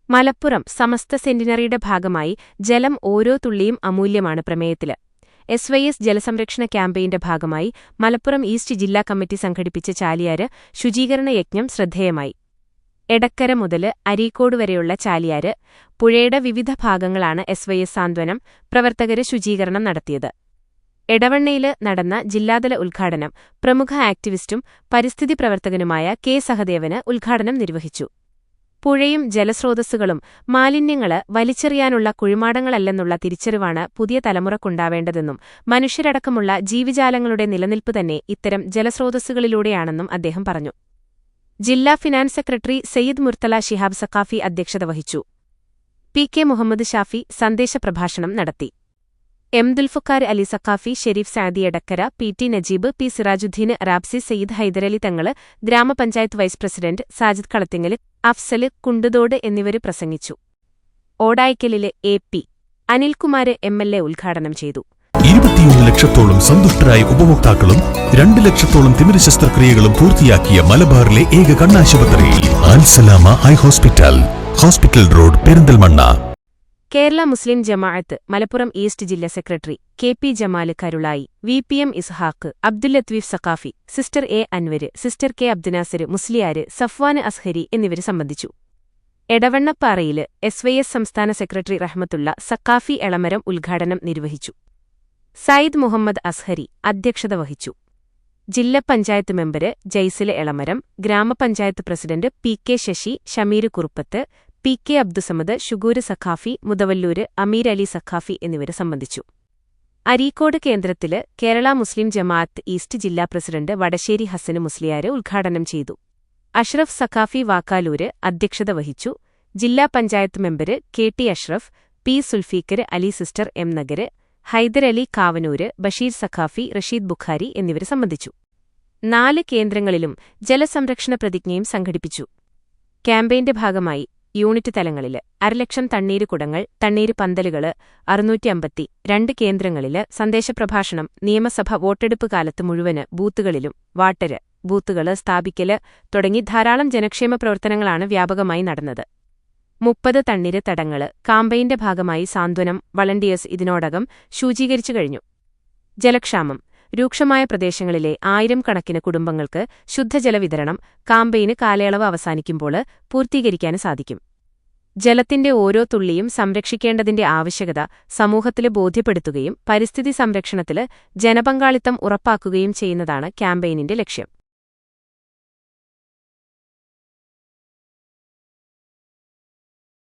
മലപ്പുറം സമസ്ത സെന്റിനറിയുടെ ഭാഗമായി ജലം ഓരോ തുള്ളിയും അമൂല്യമാണ് പ്രമേയത്തില് SYS ജലസംരക്ഷണ ക്യാമ്പയിന്റെ ഭാഗമായി മലപ്പുറം ഈസ്റ്റ് ജില്ലാ കമ്മിറ്റി സംഘടിപ്പിച്ച ചാലിയാര് ശുചീകരണ യജ്ഞം ശ്രദ്ധേയമായി. എടക്കര മുതൽ അരീക്കോട് വരെയുള്ള ചാലിയാര് പുഴയുടെ വിവിധ ഭാഗങ്ങളാണ് SYS സാന്ത്വനം പ്രവർത്തകര് ശുചീകരണം നടത്തിയത്. എടവണ്ണയില് നടന്ന ജില്ലാതല ഉദ്ഘാടനം പ്രമുഖ ആക്ടിവിസ്റ്റും പരിസ്ഥിതി പ്രവർത്തകനുമായ കെ സഹദേവന് ഉദ്ഘാടനം നിർവഹിച്ചു. പുഴയും ജലസ്രോതസ്സുകളും മാലിന്യങ്ങള് വലിച്ചെറിയാനുള്ള കുഴിമാടങ്ങളല്ലെന്നുള്ള തിരിച്ചറിവാണ് പുതിയ തലമുറക്കുണ്ടാവേണ്ടതെന്നും മനുഷ്യരടക്കമുള്ള ജീവജാലങ്ങളുടെ നിലനിൽപ്പ് തന്നെ ഇത്തരം ജലസ്രോതസ്സുകളിലൂടെയാണെന്നും അദ്ദേഹം പറഞ്ഞു. ജില്ലാ ഫിനാൻസ് സെക്രട്ടറി സയ്യിദ് മുർത്തല ശിഹാബ് സഖാഫി അധ്യക്ഷത വഹിച്ചു. PK മുഹമ്മദ് ഷാഫി സന്ദേശപ്രഭാഷണം നടത്തി. M ദുൽഫുക്കാർ Ali Saqafi, Sharif Saadi Edakkara, PT Najeeb, P Sirajuddin റാബ്സി, Sayyid Hyderali തങ്ങള്, ഗ്രാമപഞ്ചായത്ത് വൈസ് പ്രസിഡന്റ് സാജിദ് കളത്തിങ്ങല്, അഫ്സല് കുണ്ടുതോട് എന്നിവര് പ്രസംഗിച്ചു. ഓടായിക്കലിലെ AP അനിൽകുമാര് MLA ഉദ്ഘാടനം ചെയ്തു. 21 ലക്ഷത്തോളം സന്തുഷ്ടരായ ഉപഭോക്താക്കളും 2 ലക്ഷത്തോളം തിമിര ശസ്ത്രക്രിയകളും പൂർത്തിയാക്കിയ മലബാറിലെ ഏക കണ്ണാശുപത്രി Alsalama high hospital road, Perinthalmanna. Kerala Muslim Jamaath Malappuram east ജില്ലാ secretary KP Jamal Karulai, VPM Ishaq, Abdul Latheef Saqafi, sister A Anwar, sister K Abdunasar Musliyar, Safwan Azhari എന്നിവര് സംബന്ധിച്ചു. എടവണ്ണപ്പാറയില് SYS സംസ്ഥാന സെക്രട്ടറി റഹ്മത്തുള്ള സഖാഫി എളമരം ഉദ്ഘാടനം നിർവഹിച്ചു. സയ്യിദ് മുഹമ്മദ് അസ്ഹരി അധ്യക്ഷത വഹിച്ചു. ജില്ലാ panchayat member Jaisil Elamaram, gramapanchayat president PK Sasi, Shameer Kuruppath, PK Abdussamad, Shukoor Saqafi, Muthuvallur Ameer Ali Saqafi എന്നിവര് സംബന്ധിച്ചു. അരീക്കോട് കേന്ദ്രത്തില് കേരള മുസ്ലിം ജമാഅത്ത് ഈസ്റ്റ് ജില്ലാ പ്രസിഡന്റ് വടശ്ശേരി ഹസന് മുസ്ലിയാര് ഉദ്ഘാടനം ചെയ്തു. അഷ്റഫ് സഖാഫി വാക്കാലൂര് അധ്യക്ഷത വഹിച്ചു. ജില്ലാ panchayat member KT Ashraf, P Sulfikar Ali, sister M Nagar, Haidarali Kavanoor, Basheer Saqafi, Rasheed Bukhari എന്നിവര് സംബന്ധിച്ചു. 4 കേന്ദ്രങ്ങളിലും ജലസംരക്ഷണ പ്രതിജ്ഞയും സംഘടിപ്പിച്ചു. ക്യാമ്പയിന്റെ ഭാഗമായി യൂണിറ്റ് തലങ്ങളില് 1,00,000 തണ്ണീര് കുടങ്ങൾ, തണ്ണീര് പന്തലുകള് 652 കേന്ദ്രങ്ങളില് സന്ദേശപ്രഭാഷണം, നിയമസഭ വോട്ടെടുപ്പ് കാലത്ത് മുഴുവന് ബൂത്തുകളിലും വാട്ടര് ബൂത്തുകള് സ്ഥാപിക്കല് തുടങ്ങി ധാരാളം ജനക്ഷേമ പ്രവർത്തനങ്ങളാണ് വ്യാപകമായി നടന്നത്. 30 തണ്ണീര് തടങ്ങള് കാമ്പയിന്റെ ഭാഗമായി സാന്ത്വനം വളണ്ടിയേഴ്സ് ഇതിനോടകം ശുചീകരിച്ചു കഴിഞ്ഞു. ജലക്ഷാമം രൂക്ഷമായ പ്രദേശങ്ങളിലെ 1000 കണക്കിന് കുടുംബങ്ങൾക്ക് ശുദ്ധജല വിതരണം കാമ്പയിന് കാലയളവ് അവസാനിക്കുമ്പോൾ പൂർത്തീകരിക്കാൻ സാധിക്കും. ജലത്തിന്റെ ഓരോ തുള്ളിയും സംരക്ഷിക്കേണ്ടതിന്റെ ആവശ്യകത സമൂഹത്തില് ബോധ്യപ്പെടുത്തുകയും പരിസ്ഥിതി സംരക്ഷണത്തില് ജനപങ്കാളിത്തം ഉറപ്പാക്കുകയും ചെയ്യുന്നതാണ് ക്യാമ്പയിനിന്റെ ലക്ഷ്യം.